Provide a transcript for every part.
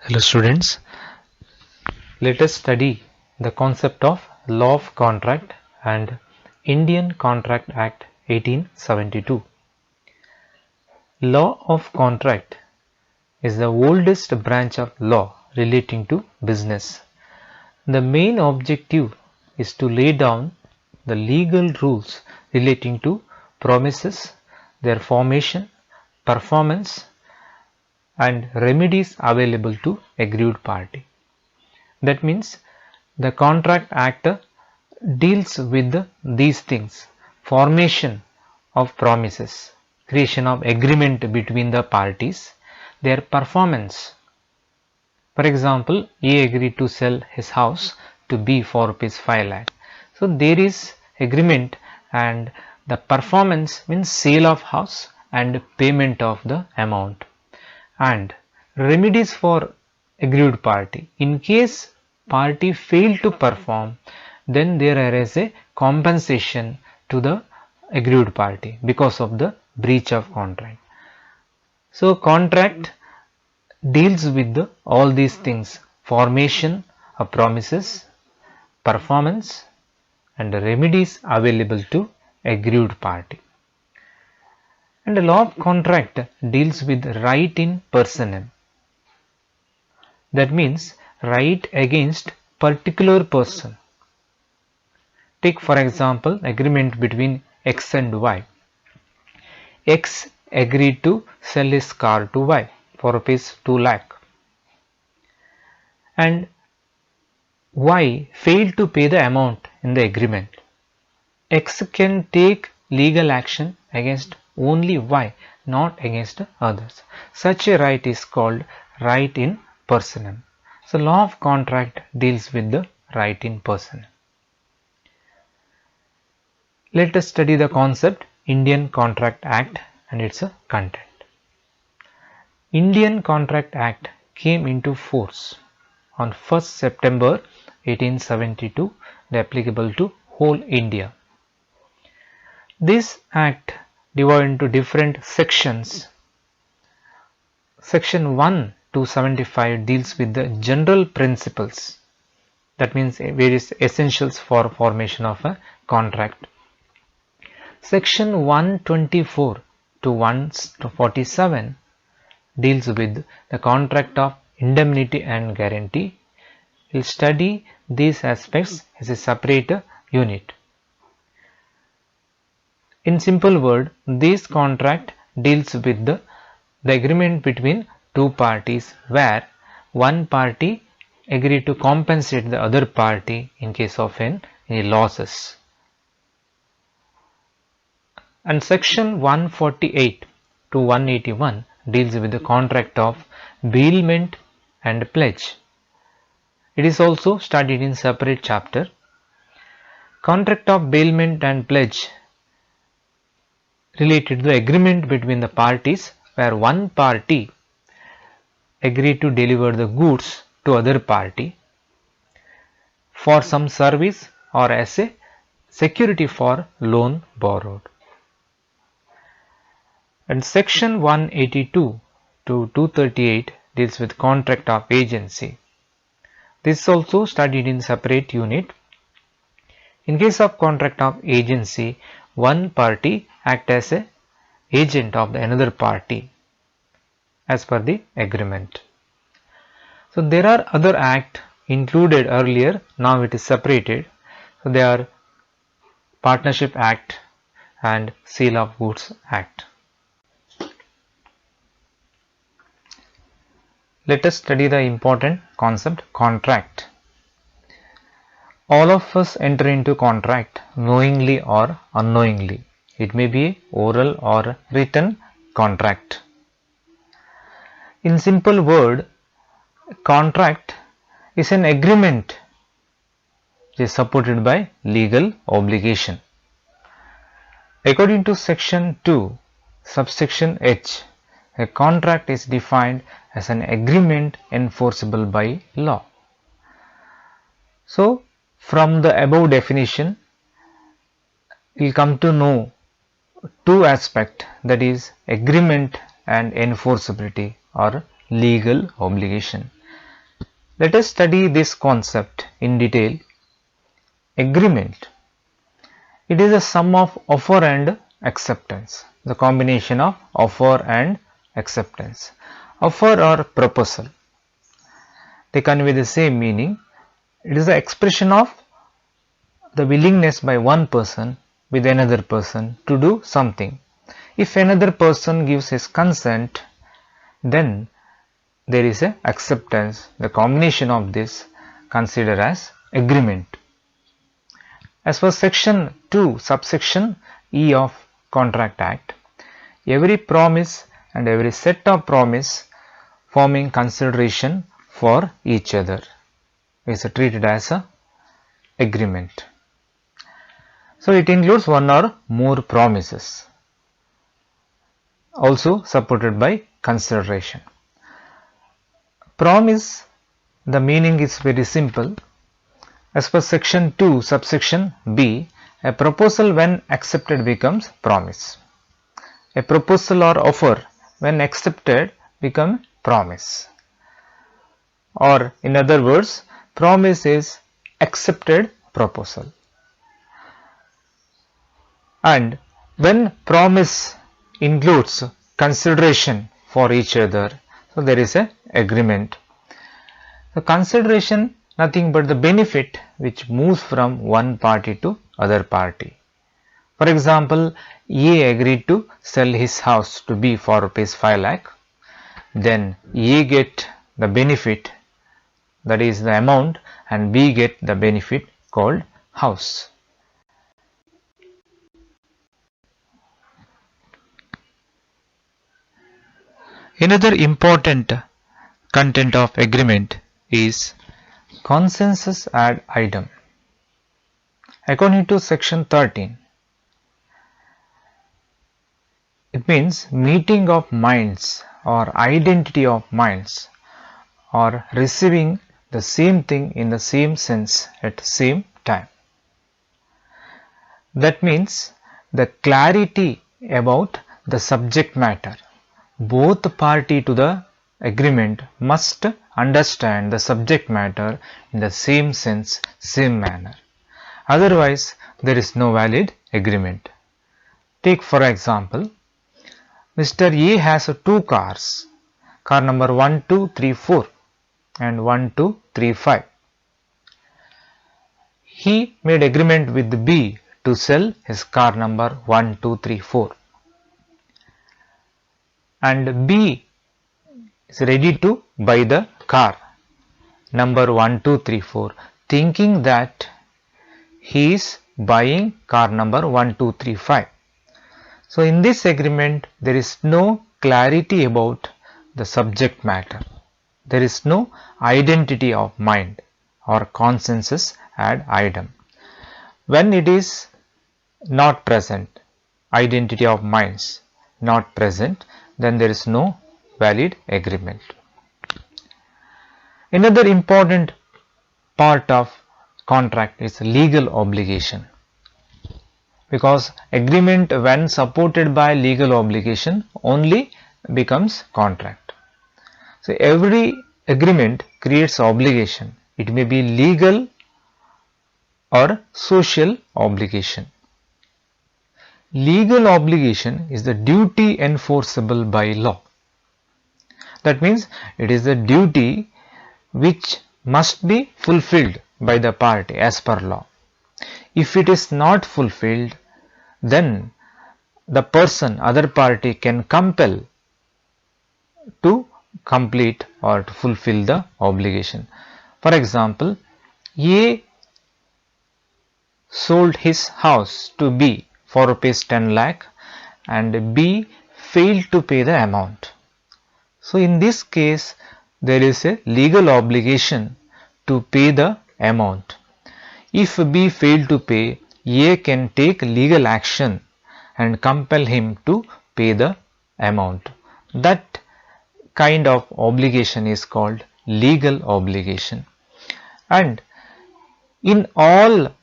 Hello students, let us study the concept of Law of Contract and Indian Contract Act 1872. Law of Contract is the oldest branch of law relating to business. The main objective is to lay down the legal rules relating to promises, their formation, performance, and remedies available to aggrieved party. That means the Contract Act deals with these things: formation of promises, creation of agreement between the parties, their performance. For example, A agreed to sell his house to B for ₹5 lakh. So there is agreement, and the performance means sale of house and payment of the amount. And remedies for aggrieved party: in case party failed to perform, then there is a compensation to the aggrieved party because of the breach of contract. So contract deals with all these things: formation of promises, performance, and remedies available to aggrieved party. And the law of contract deals with right in personam. That means right against particular person. Take for example agreement between X and Y. X agreed to sell his car to Y for ₹2 lakh, and Y failed to pay the amount in the agreement. X can take legal action against only Y, not against others. Such a right is called right in personam. So law of contract deals with the right in personam. Let us study the concept Indian Contract Act and its content. Indian Contract Act came into force on 1st September 1872, applicable to whole India. This act divided into different sections. Section 1 to 75 deals with the general principles, that means various essentials for formation of a contract. Section 124 to 147 deals with the contract of indemnity and guarantee. We will study these aspects as a separate unit. In simple word, this contract deals with the agreement between two parties where one party agreed to compensate the other party in case of any losses. And section 148 to 181 deals with the contract of bailment and pledge. It is also studied in separate chapter. Contract of bailment and pledge related to the agreement between the parties where one party agreed to deliver the goods to other party for some service or as a security for loan borrowed. And section 182 to 238 deals with contract of agency. This is also studied in separate unit. In case of contract of agency, one party acts as an agent of the another party as per the agreement. So there are other acts included earlier, now it is separated. So they are Partnership Act and Sale of Goods Act. Let us study the important concept contract. All of us enter into contract knowingly or unknowingly. It may be oral or written contract. In simple word, contract is an agreement which is supported by legal obligation. According to section 2, subsection H, a contract is defined as an agreement enforceable by law. So, from the above definition, we will come to know two aspects, that is agreement and enforceability or legal obligation. Let us study this concept in detail. Agreement. It is a sum of offer and acceptance, the combination of offer and acceptance. Offer or proposal, they convey the same meaning. It is the expression of the willingness by one person with another person to do something. If another person gives his consent, then there is a acceptance. The combination of this considered as agreement. As per section 2 subsection E of Contract Act, every promise and every set of promise forming consideration for each other is treated as a agreement. So it includes one or more promises, also supported by consideration. Promise, the meaning is very simple. As per section 2 subsection B, a proposal when accepted becomes promise. A proposal or offer when accepted becomes promise. Or in other words, promise is accepted proposal. And when promise includes consideration for each other, so there is a agreement. The consideration, nothing but the benefit which moves from one party to other party. For example, A agreed to sell his house to B for rupees 5 lakh. Then A get the benefit, that is the amount, and B get the benefit called house. Another important content of agreement is consensus ad idem. According to section 13, it means meeting of minds or identity of minds, or receiving the same thing in the same sense at same time. That means the clarity about the subject matter. Both party to the agreement must understand the subject matter in the same sense, same manner. Otherwise, there is no valid agreement. Take for example, Mr. A has two cars, car number 1, 2, 3, 4 and 1, 2, 3, 5. He made agreement with B to sell his car number 1, 2, 3, 4. And B is ready to buy the car number 1, 2, 3, 4, thinking that he is buying car number 1, 2, 3, 5. So in this agreement, there is no clarity about the subject matter. There is no identity of mind or consensus ad idem. When it is not present, identity of minds not present, then there is no valid agreement. Another important part of contract is legal obligation, because agreement when supported by legal obligation only becomes contract. So every agreement creates obligation. It may be legal or social obligation. Legal obligation is the duty enforceable by law. That means it is a duty which must be fulfilled by the party as per law. If it is not fulfilled, then the person, other party, can compel to complete or to fulfill the obligation. For example, A sold his house to B for rupees 10 lakh and B failed to pay the amount. So in this case, there is a legal obligation to pay the amount. If B failed to pay, A can take legal action and compel him to pay the amount. That kind of obligation is called legal obligation. And in all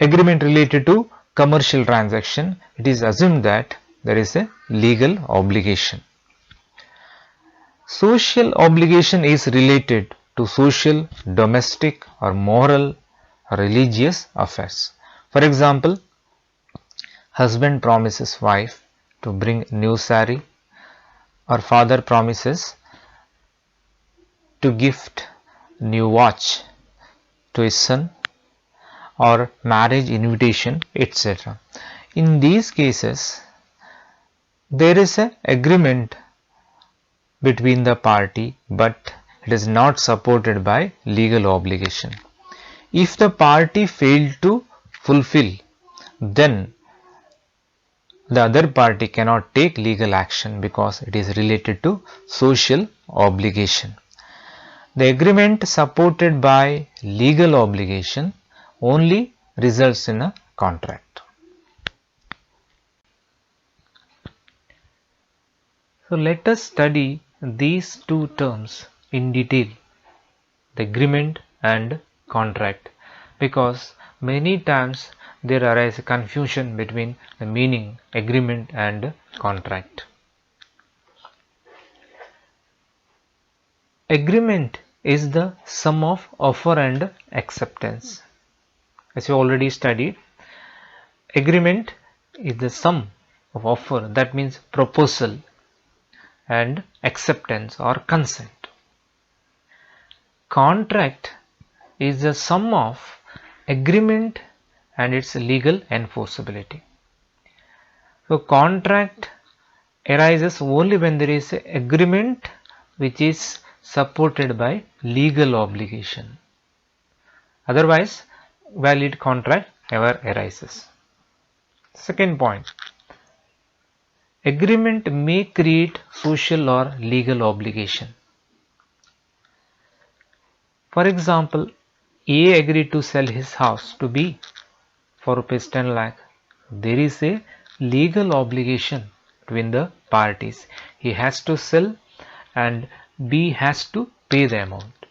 agreement related to commercial transaction, it is assumed that there is a legal obligation. Social obligation is related to social, domestic or moral or religious affairs. For example, husband promises wife to bring new saree, or father promises to gift new watch to his son, or marriage invitation, etc. In these cases, there is an agreement between the party, but it is not supported by legal obligation. If the party failed to fulfill, then the other party cannot take legal action because it is related to social obligation. The agreement supported by legal obligation only results in a contract. So let us study these two terms in detail, the agreement and contract, because many times there arises a confusion between the meaning agreement and contract. Agreement is the sum of offer and acceptance. As you already studied, agreement is the sum of offer, that means proposal, and acceptance or consent. Contract is the sum of agreement and its legal enforceability. So contract arises only when there is an agreement which is supported by legal obligation. Otherwise, valid contract never arises. Second point, agreement may create social or legal obligation. For example, A agreed to sell his house to B for rupees 10 lakh. There is a legal obligation between the parties. He has to sell and B has to pay the amount.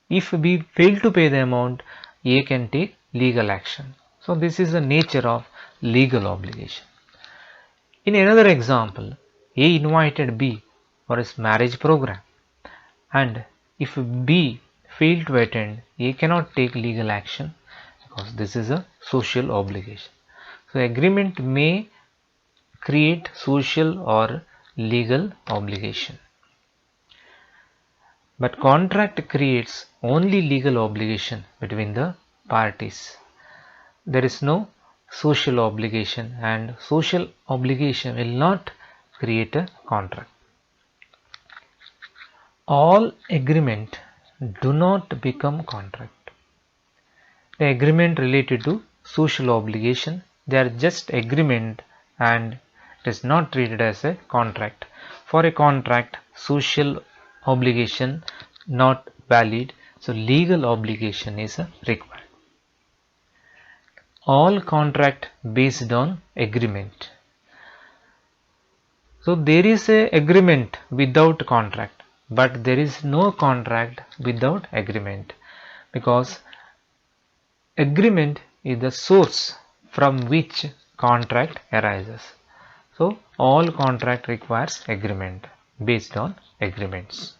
If B fails to pay the amount, A can take legal action. So this is the nature of legal obligation. In another example, A invited B for his marriage program, and if B failed to attend, A cannot take legal action because this is a social obligation. So agreement may create social or legal obligation, but contract creates only legal obligation between the parties. There is no social obligation, and social obligation will not create a contract. All agreement do not become contract. The agreement related to social obligation, they are just agreement and it is not treated as a contract. For a contract, social obligation not valid, so legal obligation is required. All contract based on agreement. So there is a agreement without contract, but there is no contract without agreement, because agreement is the source from which contract arises. So all contract requires agreement based on agreements.